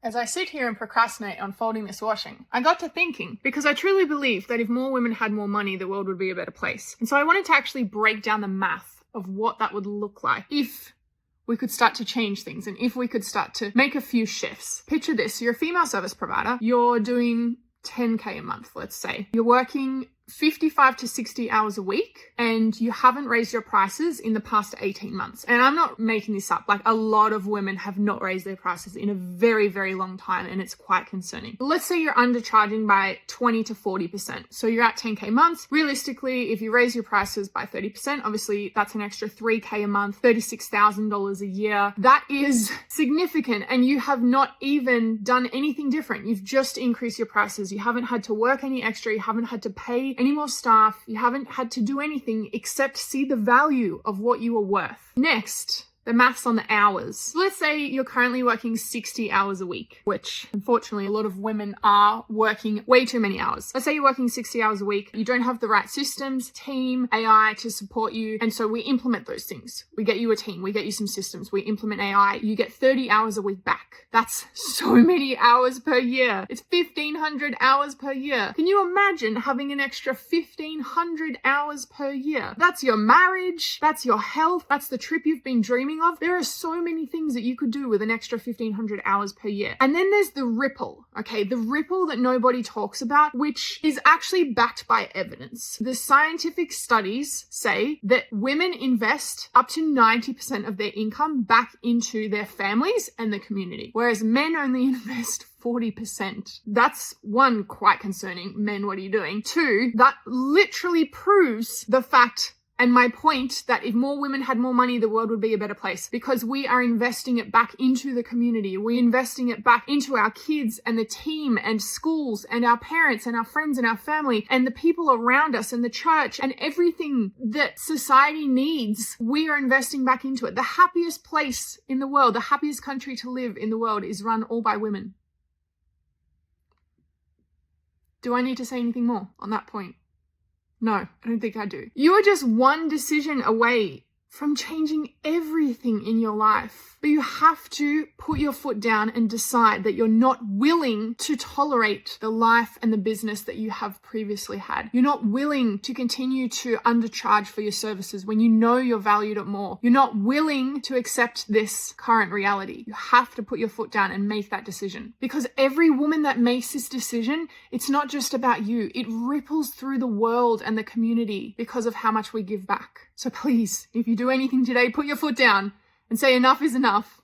As I sit here and procrastinate on folding this washing, I got to thinking, because I truly believe that if more women had more money, the world would be a better place. And so I wanted to actually break down the math of what that would look like if we could start to change things and if we could start to make a few shifts. Picture this, you're a female service provider, you're doing 10K a month, let's say. You're working 55 to 60 hours a week and you haven't raised your prices in the past 18 months. And I'm not making this up. Like, a lot of women have not raised their prices in a very, very long time, and it's quite concerning. Let's say you're undercharging by 20 to 40%. So you're at 10K months. Realistically, if you raise your prices by 30%, obviously that's an extra 3K a month, $36,000 a year. That is significant, and you have not even done anything different. You've just increased your prices. You haven't had to work any extra. You haven't had to pay any more staff. You haven't had to do anything except see the value of what you are worth. Next, the maths on the hours. Let's say you're currently working 60 hours a week, which unfortunately a lot of women are working way too many hours. Let's say you're working 60 hours a week. You don't have the right systems, team, AI to support you. And so we implement those things. We get you a team, we get you some systems, we implement AI. You get 30 hours a week back. That's so many hours per year. It's 1,500 hours per year. Can you imagine having an extra 1,500 hours per year? That's your marriage, that's your health, that's the trip you've been dreaming of. There are so many things that you could do with an extra 1,500 hours per year. And then there's the ripple, okay? The ripple that nobody talks about, which is actually backed by evidence. The scientific studies say that women invest up to 90% of their income back into their families and the community, whereas men only invest 40%. That's one, quite concerning. Men, what are you doing? Two, that literally proves the fact and my point that if more women had more money, the world would be a better place, because we are investing it back into the community. We're investing it back into our kids and the team and schools and our parents and our friends and our family and the people around us and the church and everything that society needs. We are investing back into it. The happiest place in the world, the happiest country to live in the world is run all by women. Do I need to say anything more on that point? No, I don't think I do. You are just one decision away from changing everything in your life. But you have to put your foot down and decide that you're not willing to tolerate the life and the business that you have previously had. You're not willing to continue to undercharge for your services when you know you're valued at more. You're not willing to accept this current reality. You have to put your foot down and make that decision. Because every woman that makes this decision, it's not just about you. It ripples through the world and the community because of how much we give back. So please, if you do anything today, put your foot down and say enough is enough.